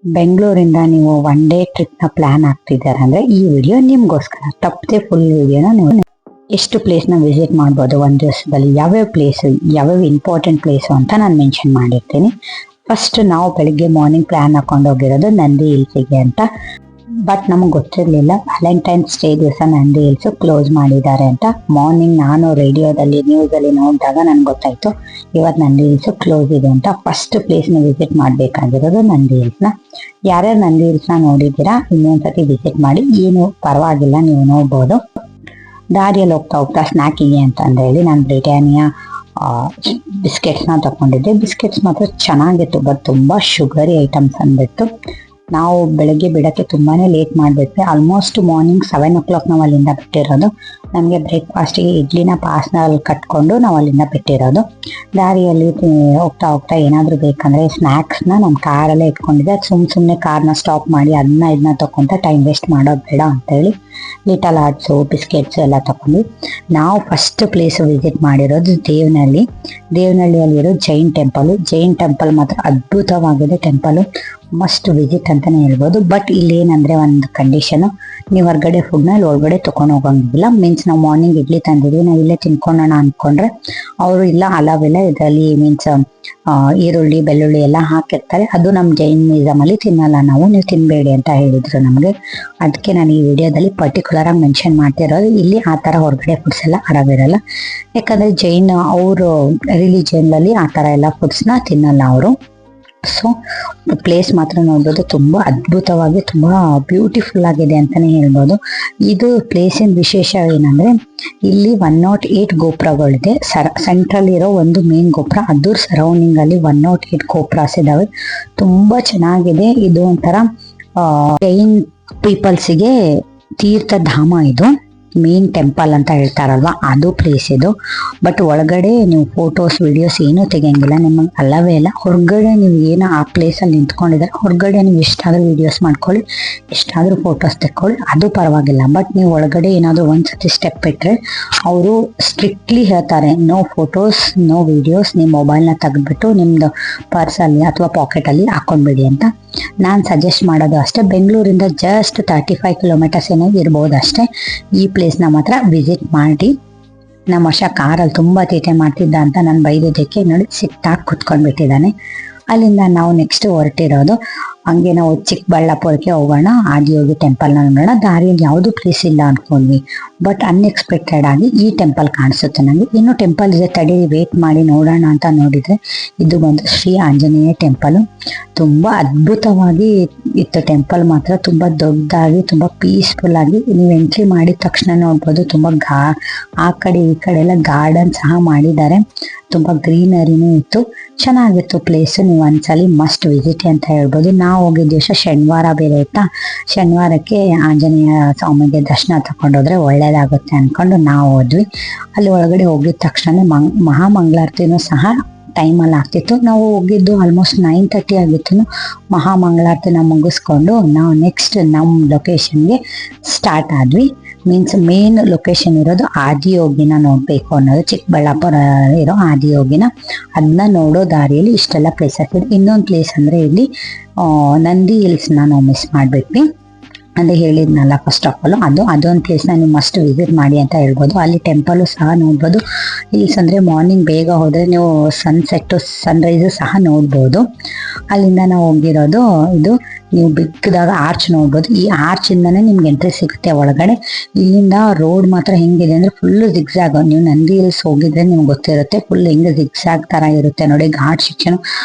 ಬೆಂಗಳೂರಿಂದ ನೀವು one day trip ನ ಪ್ಲಾನ್ ಆಗ್ತಿದ್ದಾರೆ ಅಂದ್ರೆ ಈ ವಿಡಿಯೋ ನಿಮ್ಗೋಸ್ಕರ. ತಪ್ಪದೆ ಫುಲ್ ವಿಡಿಯೋನ ನೀವು ಎಷ್ಟು ಪ್ಲೇಸ್ ನ ವಿಸಿಟ್ ಮಾಡ್ಬೋದು ಒಂದ್ ದಿವಸದಲ್ಲಿ, ಯಾವ್ಯಾವ ಪ್ಲೇಸ್, ಯಾವ್ಯಾವ ಇಂಪಾರ್ಟೆಂಟ್ ಪ್ಲೇಸ್ ಅಂತ ನಾನು ಮೆನ್ಷನ್ ಮಾಡಿರ್ತೀನಿ. ಫಸ್ಟ್ ನಾವು ಬೆಳಿಗ್ಗೆ ಮಾರ್ನಿಂಗ್ ಪ್ಲಾನ್ ಹಾಕೊಂಡು ಹೋಗಿರೋದು ನಂದಿ ಹಿಲ್ಸಿಗೆ ಅಂತ. ಬಟ್ ನಮಗೆ ಗೊತ್ತಿರಲಿಲ್ಲ ವ್ಯಾಲೆಂಟೈನ್ಸ್ ಡೇ ದಿವಸ ನಂದಿ ಹಿಲ್ಸ್ ಕ್ಲೋಸ್ ಮಾಡಿದ್ದಾರೆ ಅಂತ. ಮಾರ್ನಿಂಗ್ ನಾನು ರೇಡಿಯೋದಲ್ಲಿ ನ್ಯೂಸಲ್ಲಿ ನೋಡಿದಾಗ ನನ್ಗೆ ಗೊತ್ತಾಯ್ತು ಇವತ್ತು ನಂದಿ ಹಿಲ್ಸ್ ಕ್ಲೋಸ್ ಇದೆ ಅಂತ. ಫಸ್ಟ್ ಪ್ಲೇಸ್ನ ವಿಸಿಟ್ ಮಾಡಬೇಕಾಗಿರೋದು ನಂದಿ ಹಿಲ್ಸ್ನ. ಯಾರ್ಯಾರು ನಂದಿ ಹಿಲ್ಸ್ನ ನೋಡಿದ್ದೀರಾ ಇನ್ನೊಂದ್ಸತಿ ವಿಸಿಟ್ ಮಾಡಿ, ಏನು ಪರವಾಗಿಲ್ಲ, ನೀವು ನೋಡ್ಬೋದು. ದಾರಿಯಲ್ಲಿ ಹೋಗ್ತಾ ಹೋಗ್ತಾ ಸ್ನ್ಯಾಕಿಗೆ ಅಂತ ಹೇಳಿ ನಾನು ಬ್ರಿಟಾನಿಯಾ ಬಿಸ್ಕೆಟ್ಸ್ನ ತಗೊಂಡಿದ್ದೆ. ಬಿಸ್ಕೆಟ್ಸ್ ಮಾತ್ರ ಚೆನ್ನಾಗಿತ್ತು, ಬಟ್ ತುಂಬಾ ಶುಗರಿ ಐಟಮ್ಸ್ ಅಂದ್ಬಿಟ್ಟು ನಾವು ಬೆಳಗ್ಗೆ ಬಿಡಕ್ಕೆ ತುಂಬಾನೇ ಲೇಟ್ ಮಾಡ್ಬಿಟ್ವಿ. ಆಲ್ಮೋಸ್ಟ್ ಮಾರ್ನಿಂಗ್ 7 o'clock ನಾವು ಅಲ್ಲಿಂದ ಬಿಟ್ಟಿರೋದು. ನಮಗೆ ಬ್ರೇಕ್ಫಾಸ್ಟಿಗೆ ಇಡ್ಲಿನ ಪಾಸ್ನಲ್ಲಿ ಕಟ್ಕೊಂಡು ನಾವು ಅಲ್ಲಿಂದ ಬಿಟ್ಟಿರೋದು. ದಾರಿಯಲ್ಲಿ ಹೋಗ್ತಾ ಹೋಗ್ತಾ ಏನಾದ್ರು ಬೇಕಂದ್ರೆ ಸ್ನ್ಯಾಕ್ಸ್ನ ನಮ್ಮ ಕಾರಲ್ಲೇ ಇಟ್ಕೊಂಡಿದ್ದೆ. ಸುಮ್ಮನೆ ಕಾರ್ನ ಸ್ಟಾಪ್ ಮಾಡಿ ಇದನ್ನ ತಗೊಂತ ಟೈಮ್ ವೇಸ್ಟ್ ಮಾಡೋದು ಬೇಡ ಅಂತೇಳಿ ಲಿಟಲ್ ಆರ್ಟ್ಸು ಬಿಸ್ಕೆಟ್ಸು ಎಲ್ಲ ತಗೊಂಡ್ವಿ. ನಾವು ಫಸ್ಟ್ ಪ್ಲೇಸ್ ವಿಸಿಟ್ ಮಾಡಿರೋದು ದೇವನಹಳ್ಳಿಯಲ್ಲಿರೋ ಜೈನ್ ಟೆಂಪಲ್ ಮಾತ್ರ ಅದ್ಭುತವಾಗಿದೆ. ಟೆಂಪಲ್ ಮಸ್ಟ್ ವಿಸಿಟ್ ಅಂತಾನೆ ಹೇಳ್ಬೋದು. ಬಟ್ ಇಲ್ಲಿ ಏನಂದ್ರೆ ಒಂದು ಕಂಡೀಷನ್, ನೀವು ಹೊರಗಡೆ ಫುಡ್ನ ಇಲ್ಲಿ ಒಳಗಡೆ ತಗೊಂಡು ಹೋಗಂಗಿಲ್ಲ. ಮೀನ್ಸ್ ನಾವು ಮಾರ್ನಿಂಗ್ ಇಡ್ಲಿ ತಂದಿದ್ವಿ, ನಾವು ಇಲ್ಲೇ ತಿನ್ಕೊಳ್ಳೋಣ ಅನ್ಕೊಂಡ್ರೆ ಅವರು ಇಲ್ಲ ಅಲಾವಿಲ್ಲ, ಇದರಲ್ಲಿ ಮೀನ್ಸ್ ಈರುಳ್ಳಿ ಬೆಳ್ಳುಳ್ಳಿ ಎಲ್ಲ ಹಾಕಿರ್ತಾರೆ, ಅದು ನಮ್ಮ ಜೈನಿಸಮ್ ಅಲ್ಲಿ ತಿನ್ನಲ್ಲ, ನೀವು ತಿನ್ಬೇಡಿ ಅಂತ ಹೇಳಿದ್ರು ನಮಗೆ. ಅದಕ್ಕೆ ನಾನು ಈ ವಿಡಿಯೋದಲ್ಲಿ ಪರ್ಟಿಕ್ಯುಲರ್ ಆಗಿ ಮೆನ್ಷನ್ ಮಾಡ್ತಿರೋದು, ಇಲ್ಲಿ ಆ ತರ ಹೊರಗಡೆ ಫುಡ್ಸ್ ಎಲ್ಲ ಅರಾವಿರಲ್ಲ. ಯಾಕಂದ್ರೆ ಜೈನ್ ಅವರು ರಿಲಿಜಿಯನ್ ಅಲ್ಲಿ ಆ ತರ ಎಲ್ಲ ಫುಡ್ಸ್ ನ ತಿನ್ನಲ್ಲ ಅವರು. ಸೊ ಪ್ಲೇಸ್ ಮಾತ್ರ ನೋಡ್ಬೋದು, ತುಂಬಾ ಅದ್ಭುತವಾಗಿ ತುಂಬಾ ಬ್ಯೂಟಿಫುಲ್ ಆಗಿದೆ ಅಂತಾನೆ ಹೇಳ್ಬೋದು. ಇದು ಪ್ಲೇಸಿನ ವಿಶೇಷ ಏನಂದ್ರೆ ಇಲ್ಲಿ 108 ಗೋಪುರಗಳಿದೆ. ಸೆಂಟ್ರಲ್ ಇರೋ ಒಂದು ಮೇನ್ ಗೋಪುರ, ಅದ್ರ ಸರೌಂಡಿಂಗ್ ಅಲ್ಲಿ 108 ಗೋಪುರಾಸ್ ಇದಾವೆ. ತುಂಬಾ ಚೆನ್ನಾಗಿದೆ. ಇದು ಒಂಥರ ಜೈನ್ ಪೀಪಲ್ಸ್ಗೆ ತೀರ್ಥಧಾಮ, ಇದು ಮೇನ್ ಟೆಂಪಲ್ ಅಂತ ಹೇಳ್ತಾರಲ್ವಾ, ಅದು ಪ್ಲೇಸ್ ಇದು. ಬಟ್ ಒಳಗಡೆ ನೀವು ಫೋಟೋಸ್ ವಿಡಿಯೋಸ್ ಏನೂ ತೆಗಿಯಂಗಿಲ್ಲ, ನಿಮಗೆ ಅಲ್ಲವೇ ಇಲ್ಲ. ಹೊರಗಡೆ ನೀವು ಏನೋ ಆ ಪ್ಲೇಸಲ್ಲಿ ನಿಂತ್ಕೊಂಡಿದ್ದಾರೆ, ಹೊರಗಡೆ ನೀವು ಎಷ್ಟಾದ್ರೂ ವಿಡಿಯೋಸ್ ಮಾಡ್ಕೊಳ್ಳಿ, ಎಷ್ಟಾದ್ರೂ ಫೋಟೋಸ್ ತೆಕ್ಕೊಳ್ಳಿ, ಅದು ಪರವಾಗಿಲ್ಲ. ಬಟ್ ನೀವು ಒಳಗಡೆ ಏನಾದರೂ ಒಂದ್ಸತಿ ಸ್ಟೆಪ್ ಇಟ್ಟರೆ ಅವರು ಸ್ಟ್ರಿಕ್ಟ್ಲಿ ಹೇಳ್ತಾರೆ, ನೋ ಫೋಟೋಸ್ ನೋ ವಿಡಿಯೋಸ್, ನಿಮ್ಮ ಮೊಬೈಲ್ನ ತೆಗೆದ್ಬಿಟ್ಟು ನಿಮ್ದು ಪರ್ಸಲ್ಲಿ ಅಥವಾ ಪಾಕೆಟಲ್ಲಿ ಹಾಕೊಂಡ್ಬಿಡಿ ಅಂತ. ನಾನು ಸಜೆಸ್ಟ್ ಮಾಡೋದು ಅಷ್ಟೇ, ಬೆಂಗಳೂರಿಂದ ಜಸ್ಟ್ 35 kilometers ಏನೋ ಇರ್ಬೋದು ಅಷ್ಟೇ. ಈ ಪ್ಲೇಸ್ನ ಮಾತ್ರ ವಿಸಿಟ್ ಮಾಡಿ. ನಮ್ಮ ವರ್ಷ ಕಾರಲ್ಲಿ ತುಂಬಾ ತೀಟೆ ಮಾಡ್ತಿದ್ದ ಅಂತ ನಾನು ಬೈದಕ್ಕೆ ನೋಡಿ ಸಿಟ್ಟಾಗಿ ಕುತ್ಕೊಂಡ್ಬಿಟ್ಟಿದ್ದಾನೆ. ಅಲ್ಲಿಂದ ನಾವು ನೆಕ್ಸ್ಟ್ ಹೊರಟಿರೋದು ಹಂಗೆ ನಾವು ಚಿಕ್ಕಬಳ್ಳಾಪುರಕ್ಕೆ ಹೋಗೋಣ, ಆದಿಯೋಗಿ ಟೆಂಪಲ್ನ ನೋಡೋಣ. ದಾರಿಯಲ್ಲಿ ಯಾವುದು ಪ್ಲೇಸ್ ಇಲ್ಲ ಅನ್ಕೊಂಡ್ವಿ, ಬಟ್ ಅನ್ಎಕ್ಸ್ಪೆಕ್ಟೆಡ್ ಆಗಿ ಈ ಟೆಂಪಲ್ ಕಾಣಿಸುತ್ತೆ ನನಗೆ. ಇನ್ನು ಟೆಂಪಲ್ ಇದೆ, ತಡಿ ವೇಟ್ ಮಾಡಿ ನೋಡೋಣ ಅಂತ ನೋಡಿದ್ರೆ ಇದು ಬಂದು ಶ್ರೀ ಆಂಜನೇಯ ಟೆಂಪಲ್. ತುಂಬಾ ಅದ್ಭುತವಾಗಿ ಇತ್ತು ಟೆಂಪಲ್ ಮಾತ್ರ, ತುಂಬಾ ದೊಡ್ಡದಾಗಿ ತುಂಬಾ ಪೀಸ್ಫುಲ್ ಆಗಿ. ನೀವು ಎಂಟ್ರಿ ಮಾಡಿದ ತಕ್ಷಣ ನೋಡ್ಬೋದು ತುಂಬಾ ಆ ಕಡೆ ಈ ಕಡೆ ಎಲ್ಲ ಗಾರ್ಡನ್ ಸಹ ಮಾಡಿದ್ದಾರೆ, ತುಂಬಾ ಗ್ರೀನರಿನೂ ಇತ್ತು, ಚೆನ್ನಾಗಿತ್ತು ಪ್ಲೇಸ್. ನೀವು ಒಂದ್ಸಲಿ ಮಸ್ಟ್ ವಿಸಿಟ್ ಅಂತ ಹೇಳ್ಬೋದು. ನಾವು ಹೋಗಿದ್ದ ದಿವಸ ಶನಿವಾರ ಬೇರೆ ಇತ್ತಾ, ಶನಿವಾರಕ್ಕೆ ಆಂಜನೇಯ ಸ್ವಾಮಿಗೆ ದರ್ಶನ ತಗೊಂಡೋದ್ರೆ ಒಳ್ಳೇದಾಗುತ್ತೆ ಅನ್ಕೊಂಡು ನಾವು ಹೋದ್ವಿ. ಅಲ್ಲಿ ಒಳಗಡೆ ಹೋಗಿದ ತಕ್ಷಣ ಮಹಾಮಂಗಳಾರತಿನೂ ಸಹ ಟೈಮಲ್ಲಿ ಆಗ್ತಿತ್ತು. ನಾವು ಹೋಗಿದ್ದು ಆಲ್ಮೋಸ್ಟ್ 9:30 ಆಗಿತ್ತು. ಮಹಾಮಂಗಳಾರತಿನ ಮುಗಿಸ್ಕೊಂಡು ನಾವು ನೆಕ್ಸ್ಟ್ ನಮ್ಮ ಲೊಕೇಶನ್ಗೆ ಸ್ಟಾರ್ಟ್ ಆದ್ವಿ. ಮೀನ್ಸ್ ಮೇನ್ ಲೊಕೇಶನ್ ಇರೋದು ಆದಿಯೋಗಿನ ನೋಡ್ಬೇಕು ಅನ್ನೋದು, ಚಿಕ್ಕಬಳ್ಳಾಪುರ ಇರೋ ಆದಿಯೋಗಿನ. ಅದನ್ನ ನೋಡೋ ದಾರಿಯಲ್ಲಿ ಇಷ್ಟೆಲ್ಲ ಪ್ಲೇಸಸ್ ಇದೆ. ಇನ್ನೊಂದು ಪ್ಲೇಸ್ ಅಂದ್ರೆ ಇಲ್ಲಿ ನಂದಿ ಹಿಲ್ಸ್ನ ನಾವು ಮಿಸ್ ಮಾಡ್ಬಿಟ್ವಿ. ಅಂದ್ರೆ ಹೇಳಿದ್ನಲ್ಲ ಫಸ್ಟ್ ಆಫ್ ಆಲ್, ಅದೊಂದು ಪ್ಲೇಸ್ನ ನೀವು ಮಸ್ಟ್ ವಿಸಿಟ್ ಮಾಡಿ ಅಂತ ಹೇಳ್ಬೋದು. ಅಲ್ಲಿ ಟೆಂಪಲು ಸಹ ನೋಡ್ಬೋದು. ಹಿಲ್ಸ್ ಅಂದ್ರೆ ಮಾರ್ನಿಂಗ್ ಬೇಗ ಹೋದ್ರೆ ನೀವು ಸನ್ಸೆಟ್ ಸನ್ರೈಸು ಸಹ ನೋಡ್ಬೋದು. ಅಲ್ಲಿಂದ ನಾವು ಹೋಗಿರೋದು ಇದು, ನೀವು ಬಿಗ್ಗದಾಗ ಆರ್ಚ್ ನೋಡ್ಬೋದು. ಈ ಆರ್ಚ್ ಇಂದಾನೆ ನಿಮ್ಗೆ ಎಂಟ್ರಿ ಸಿಗುತ್ತೆ ಒಳಗಡೆ. ಇಲ್ಲಿಂದ ರೋಡ್ ಮಾತ್ರ ಹೆಂಗಿದೆ ಅಂದ್ರೆ ಫುಲ್ ಜಿಗ್ಜಾಗ್. ನೀವು ನಂದಿ ಹಿಲ್ಸ್ ಹೋಗಿದ್ರೆ ನಿಮ್ಗೆ ಗೊತ್ತಿರುತ್ತೆ, ಫುಲ್ ಹೆಂಗೆ ಜಿಗ್ಜಾಗ್ ತರ ಇರುತ್ತೆ ನೋಡಿ, ಘಾಟ್ ಶಿಕ್ಷಣ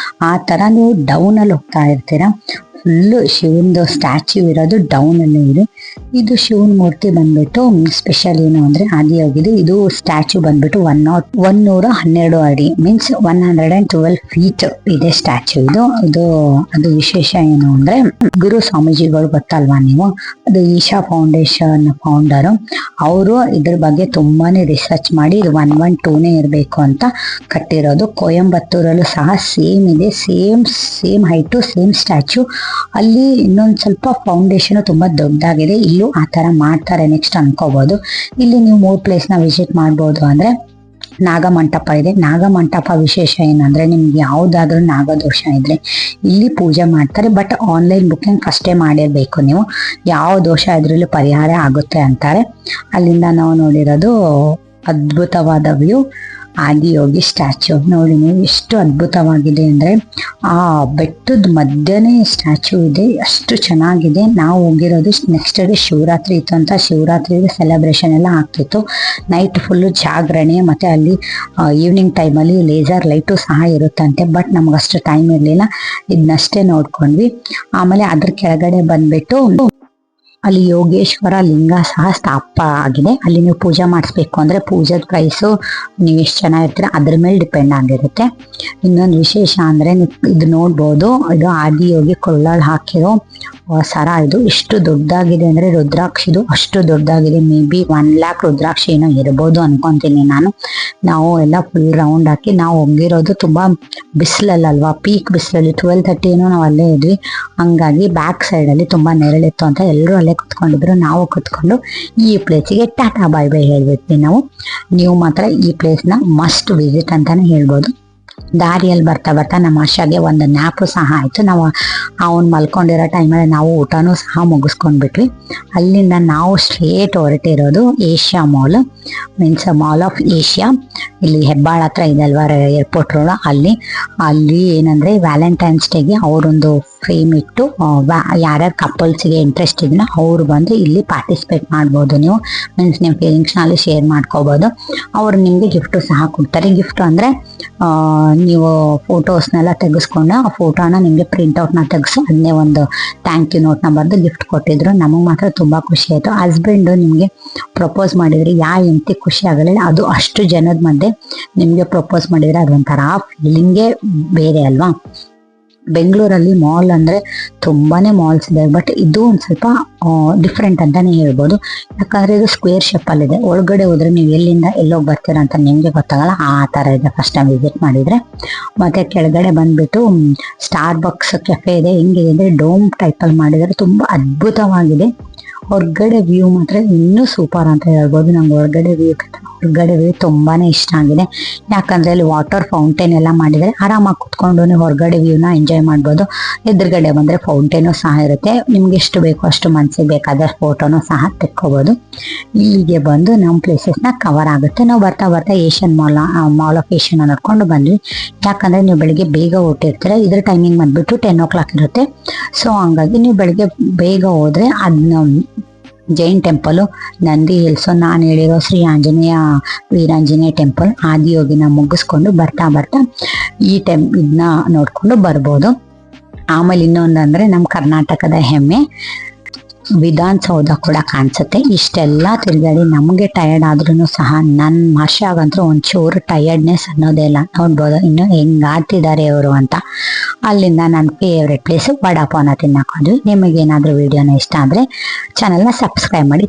ಆ ತರ. ನೀವು ಡೌನ್ ಅಲ್ಲಿ ಹೋಗ್ತಾ ಇರ್ತೀರಾ. ಫುಲ್ಲು ಶಿವಂದು ಸ್ಟ್ಯಾಚ್ಯೂ ಇರೋದು ಡೌನ್ ಅಲ್ಲಿ ಇದೆ. ಇದು ಶಿವನ್ ಮೂರ್ತಿ ಬಂದ್ಬಿಟ್ಟು ಸ್ಪೆಷಲ್ ಏನು ಅಂದ್ರೆ ಆದಿಯೋಗಿದೆ. ಇದು ಸ್ಟ್ಯಾಚ್ಯೂ ಬಂದ್ಬಿಟ್ಟು 112 ಅಡಿ, ಮೀನ್ಸ್ 112 feet ಇದೆ ಸ್ಟ್ಯಾಚ್ಯೂ ಇದು. ಅದು ವಿಶೇಷ ಏನು ಅಂದ್ರೆ ಗುರು ಸ್ವಾಮೀಜಿಗಳು ಗೊತ್ತಲ್ವಾ ನೀವು, ಅದು ಈಶಾ ಫೌಂಡೇಶನ್ ಫೌಂಡರು. ಅವರು ಇದ್ರ ಬಗ್ಗೆ ತುಂಬಾನೇ ರಿಸರ್ಚ್ ಮಾಡಿ ಇದು 112ನೇ ಇರಬೇಕು ಅಂತ ಕಟ್ಟಿರೋದು. ಕೊಯಂಬತ್ತೂರಲ್ಲೂ ಸಹ ಸೇಮ್ ಇದೆ, ಸೇಮ್ ಹೈಟು ಸೇಮ್ ಸ್ಟ್ಯಾಚ್ಯೂ. ಅಲ್ಲಿ ಇನ್ನೊಂದು ಸ್ವಲ್ಪ ಫೌಂಡೇಶನ್ ತುಂಬಾ ದೊಡ್ಡದಾಗಿದೆ, ಇಲ್ಲೂ ಆ ತರ ಮಾಡ್ತಾರೆ ನೆಕ್ಸ್ಟ್ ಅನ್ಕೋಬಹುದು. ಇಲ್ಲಿ ನೀವು 3 ಪ್ಲೇಸ್ನ ವಿಸಿಟ್ ಮಾಡ್ಬೋದು. ಅಂದ್ರೆ ನಾಗಮಂಟಪ ಇದೆ. ನಾಗಮಂಟಪ ವಿಶೇಷ ಏನಂದ್ರೆ ನಿಮ್ಗೆ ಯಾವ್ದಾದ್ರು ನಾಗದೋಷ ಇದ್ರೆ ಇಲ್ಲಿ ಪೂಜೆ ಮಾಡ್ತಾರೆ. ಬಟ್ ಆನ್ಲೈನ್ ಬುಕ್ಕಿಂಗ್ ಫಸ್ಟೇ ಮಾಡಿರ್ಬೇಕು ನೀವು. ಯಾವ ದೋಷ ಇದ್ರಲ್ಲೂ ಪರಿಹಾರ ಆಗುತ್ತೆ ಅಂತಾರೆ. ಅಲ್ಲಿಂದ ನಾವು ನೋಡಿರೋದು ಅದ್ಭುತವಾದ ವ್ಯೂ, ಆದಿಯೋಗಿ ಸ್ಟ್ಯಾಚ್ಯೂ. ನೋಡಿ ನೀವು ಎಷ್ಟು ಅದ್ಭುತವಾಗಿದೆ ಅಂದ್ರೆ ಆ ಬೆಟ್ಟದ ಮಧ್ಯನೇ ಸ್ಟ್ಯಾಚ್ಯೂ ಇದೆ, ಅಷ್ಟು ಚೆನ್ನಾಗಿದೆ. ನಾವು ಹೋಗಿರೋದು ನೆಕ್ಸ್ಟ್ ಡೇ ಶಿವರಾತ್ರಿ ಇತ್ತು ಅಂತ, ಶಿವರಾತ್ರಿ ಸೆಲೆಬ್ರೇಷನ್ ಎಲ್ಲ ಆಗ್ತಿತ್ತು. ನೈಟ್ ಫುಲ್ಲು ಜಾಗರಣೆ, ಮತ್ತೆ ಅಲ್ಲಿ ಈವ್ನಿಂಗ್ ಟೈಮಲ್ಲಿ ಲೇಸರ್ ಲೈಟು ಸಹ ಇರುತ್ತಂತೆ. ಬಟ್ ನಮಗಷ್ಟು ಟೈಮ್ ಇರಲಿಲ್ಲ, ಇದನ್ನಷ್ಟೇ ನೋಡ್ಕೊಂಡ್ವಿ. ಆಮೇಲೆ ಅದ್ರ ಕೆಳಗಡೆ ಬಂದ್ಬಿಟ್ಟು ಅಲ್ಲಿ ಯೋಗೇಶ್ವರ ಲಿಂಗ ಸಹ ಸ್ಥಾಪ ಆಗಿದೆ. ಅಲ್ಲಿ ನೀವು ಪೂಜೆ ಮಾಡಿಸ್ಬೇಕು ಅಂದ್ರೆ ಪೂಜೆದ ಪ್ರೈಸು ನೀವು ಎಷ್ಟು ಚೆನ್ನಾಗಿರ್ತೀರ ಅದ್ರ ಮೇಲೆ ಡಿಪೆಂಡ್ ಆಗಿರುತ್ತೆ. ಇನ್ನೊಂದು ವಿಶೇಷ ಅಂದ್ರೆ ಇದು ನೋಡ್ಬೋದು, ಇದು ಆದಿಯೋಗಿ ಕೊಳ್ಳಲ್ಲಿ ಹಾಕಿರೋ ಸರ. ಇದು ಎಷ್ಟು ದೊಡ್ಡದಾಗಿದೆ ಅಂದ್ರೆ ರುದ್ರಾಕ್ಷಿದು ಅಷ್ಟು ದೊಡ್ಡದಾಗಿದೆ. ಮೇ ಬಿ 1 lakh ರುದ್ರಾಕ್ಷಿ ಏನೋ ಇರ್ಬೋದು ಅನ್ಕೊಂತೀನಿ ನಾನು. ನಾವು ಎಲ್ಲ ಫುಲ್ ರೌಂಡ್ ಹಾಕಿ ನಾವು ಹೋಗಿರೋದು ತುಂಬಾ ಬಿಸಿಲಲ್ಲಲ್ವಾ, ಪೀಕ್ ಬಿಸಿಲಲ್ಲಿ 12:30 ಏನೋ ನಾವು ಅಲ್ಲೇ ಇದ್ವಿ. ಹಂಗಾಗಿ ಬ್ಯಾಕ್ ಸೈಡ್ ಅಲ್ಲಿ ತುಂಬಾ ನೆರಳಿತ್ತು ಅಂತ ಎಲ್ಲರೂ ಅಲ್ಲೇ ಕುತ್ಕೊಂಡಿದ್ರು. ನಾವು ಕುತ್ಕೊಂಡು ಈ ಪ್ಲೇಸಿಗೆ ಟಾಟಾ ಬೈ ಬೈ ಹೇಳ್ಬಿಟ್ವಿ ನಾವು. ನೀವು ಮಾತ್ರ ಈ ಪ್ಲೇಸ್ ನ ಮಸ್ಟ್ ವಿಸಿಟ್ ಅಂತಾನೆ ಹೇಳ್ಬೋದು. ದಾರಿಯಲ್ಲಿ ಬರ್ತಾ ಬರ್ತಾ ನಮ್ಮ ಆಶಾಗೆ ಒಂದು ನ್ಯಾಪು ಸಹ ಆಯ್ತು. ನಾವು ಅವನ್ ಮಲ್ಕೊಂಡಿರೋ ಟೈಮಲ್ಲಿ ನಾವು ಊಟನೂ ಸಹ ಮುಗಿಸ್ಕೊಂಡ್ಬಿಟ್ವಿ. ಅಲ್ಲಿಂದ ನಾವು ಸ್ಟ್ರೇಟ್ ಹೊರಟಿರೋದು Asia mall, means mall of Asia. ಇಲ್ಲಿ ಹೆಬ್ಬಾಳ ಹತ್ರ ಇದೆ ಅಲ್ವಾ ಏರ್ಪೋರ್ಟ್ ರೋಡ್, ಅಲ್ಲಿ ಏನಂದ್ರೆ ವ್ಯಾಲೆಂಟೈನ್ಸ್ ಡೇಗೆ ಅವರೊಂದು ಫ್ರೇಮ್ ಇಟ್ಟು ಯಾರ್ಯಾರು ಕಪಲ್ಸ್ಗೆ ಇಂಟ್ರೆಸ್ಟ್ ಇದನ್ನ ಅವ್ರು ಬಂದು ಇಲ್ಲಿ ಪಾರ್ಟಿಸಿಪೇಟ್ ಮಾಡ್ಬೋದು. ನೀವು ಮೀನ್ಸ್ ನಿಮ್ಮ ಫೀಲಿಂಗ್ಸ್ನಲ್ಲಿ ಶೇರ್ ಮಾಡ್ಕೋಬೋದು. ಅವರು ನಿಮಗೆ ಗಿಫ್ಟು ಸಹ ಕೊಡ್ತಾರೆ. ಗಿಫ್ಟ್ ಅಂದರೆ ನೀವು ಫೋಟೋಸ್ನೆಲ್ಲ ತೆಗೆಸ್ಕೊಂಡು ಆ ಫೋಟೋನ ನಿಮಗೆ ಪ್ರಿಂಟ್ಔಟ್ನ ತೆಗೆಸು ಅದನ್ನೇ ಒಂದು ಥ್ಯಾಂಕ್ ಯು ನೋಟ್ನ ಬರೆದು ಗಿಫ್ಟ್ ಕೊಟ್ಟಿದ್ರು. ನಮಗೆ ಮಾತ್ರ ತುಂಬ ಖುಷಿ ಆಯಿತು. ಹಸ್ಬೆಂಡು ನಿಮಗೆ ಪ್ರಪೋಸ್ ಮಾಡಿದರೆ ಹೆಂಡತಿ ಖುಷಿ ಆಗಲಿಲ್ಲ, ಅದು ಅಷ್ಟು ಜನದ ಮಧ್ಯೆ ನಿಮಗೆ ಪ್ರಪೋಸ್ ಮಾಡಿದರೆ ಅದೊಂಥರ ಫೀಲಿಂಗೇ ಬೇರೆ ಅಲ್ವಾ. ಬೆಂಗಳೂರಲ್ಲಿ ಮಾಲ್ ಅಂದ್ರೆ ತುಂಬಾನೇ ಮಾಲ್ಸ್ ಇದೆ, ಬಟ್ ಇದು ಒಂದ್ ಸ್ವಲ್ಪ ಡಿಫ್ರೆಂಟ್ ಅಂತಾನೆ ಹೇಳ್ಬೋದು. ಯಾಕಂದ್ರೆ ಇದು ಸ್ಕ್ವೇರ್ ಶೇಪ್ ಅಲ್ಲಿ ಇದೆ. ಒಳಗಡೆ ಹೋದ್ರೆ ನೀವು ಎಲ್ಲಿಂದ ಎಲ್ಲೋಗಿ ಬರ್ತೀರಾ ಅಂತ ನಿಮ್ಗೆ ಗೊತ್ತಾಗಲ್ಲ, ಆ ತರ ಇದೆ ಫಸ್ಟ್ ಟೈಮ್ ವಿಸಿಟ್ ಮಾಡಿದ್ರೆ. ಮತ್ತೆ ಕೆಳಗಡೆ ಬಂದ್ಬಿಟ್ಟು ಸ್ಟಾರ್ ಬಕ್ಸ್ ಕೆಫೆ ಇದೆ. ಹೆಂಗಿದೆ ಅಂದ್ರೆ ಡೋಮ್ ಟೈಪ್ ಅಲ್ಲಿ ಮಾಡಿದ್ರೆ ತುಂಬಾ ಅದ್ಭುತವಾಗಿದೆ. ಹೊರಗಡೆ ವ್ಯೂ ಮಾತ್ರ ಇನ್ನೂ ಸೂಪರ್ ಅಂತ ಹೇಳ್ಬೋದು. ನಂಗೆ ಹೊರಗಡೆ ವ್ಯೂ ತುಂಬಾನೇ ಇಷ್ಟ ಆಗಿದೆ. ಯಾಕಂದ್ರೆ ಅಲ್ಲಿ ವಾಟರ್ ಫೌಂಟೇನ್ ಎಲ್ಲ ಮಾಡಿದರೆ ಆರಾಮಾಗಿ ಕುತ್ಕೊಂಡು ಹೊರಗಡೆ ವ್ಯೂನ ಎಂಜಾಯ್ ಮಾಡ್ಬೋದು. ಎದುರುಗಡೆ ಬಂದ್ರೆ ಫೌಂಟೇನು ಸಹ ಇರುತ್ತೆ. ನಿಮ್ಗೆ ಎಷ್ಟು ಬೇಕೋ ಅಷ್ಟು ಮನ್ಸಿಗೆ ಬೇಕಾದ ಫೋಟೋನು ಸಹ ತೆಕ್ಕೋಬಹುದು. ಇಲ್ಲಿಗೆ ಬಂದು ನಮ್ಮ ಪ್ಲೇಸಸ್ನ ಕವರ್ ಆಗುತ್ತೆ. ನಾವು ಬರ್ತಾ ಬರ್ತಾ ಏಷ್ಯನ್ ಮಾಲ್ ಆಫ್ ಏಷ್ಯನ್ ನೋಡ್ಕೊಂಡು ಬಂದ್ವಿ. ಯಾಕಂದ್ರೆ ನೀವು ಬೆಳಿಗ್ಗೆ ಬೇಗ ಹೊರಟಿರ್ತೀರ. ಇದ್ರ ಟೈಮಿಂಗ್ ಬಂದ್ಬಿಟ್ಟು 10 o'clock ಇರುತ್ತೆ. ಸೊ ಹಂಗಾಗಿ ನೀವು ಬೆಳಿಗ್ಗೆ ಬೇಗ ಹೋದ್ರೆ ಅದನ್ನ ಜೈನ್ ಟೆಂಪಲ್, ನಂದಿ ಹಿಲ್ಸು, ನಾನು ಹೇಳಿರೋ ಶ್ರೀ ಆಂಜನೇಯ ವೀರಾಂಜನೇಯ ಟೆಂಪಲ್, ಆದಿಯೋಗಿನ ಮುಗಿಸ್ಕೊಂಡು ಬರ್ತಾ ಬರ್ತಾ ಇದನ್ನ ನೋಡ್ಕೊಂಡು ಬರ್ಬೋದು. ಆಮೇಲೆ ಇನ್ನೊಂದಂದ್ರೆ ನಮ್ಮ ಕರ್ನಾಟಕದ ಹೆಮ್ಮೆ ವಿಧಾನಸೌಧ ಕೂಡ ಕಾಣಿಸುತ್ತೆ. ಇಷ್ಟೆಲ್ಲ ತಿರುಗಾಡಿ ನಮಗೆ ಟಯರ್ಡ್ ಆದ್ರೂ ಸಹ ನನ್ನ ಭಾಷೆಗಂತೂ ಒಂಚೂರು ಟಯರ್ಡ್ನೆಸ್ ಅನ್ನೋದೇ ಇಲ್ಲ. ನೋಡ್ಬೋದು ಇನ್ನು ಹೆಂಗ್ ಆಡ್ತಿದ್ದಾರೆ ಅವರು ಅಂತ. ಅಲ್ಲಿಂದ ನನ್ನ ಫೇವ್ರೆಟ್ ಪ್ಲೇಸ್ ವಡಾಪಾವನ ತಿನ್ನಕ್ ಹೋದ್ವಿ. ನಿಮಗೇನಾದ್ರೂ ವಿಡಿಯೋನ ಇಷ್ಟ ಆದ್ರೆ ಚಾನಲ್ನ ಸಬ್ಸ್ಕ್ರೈಬ್ ಮಾಡಿ.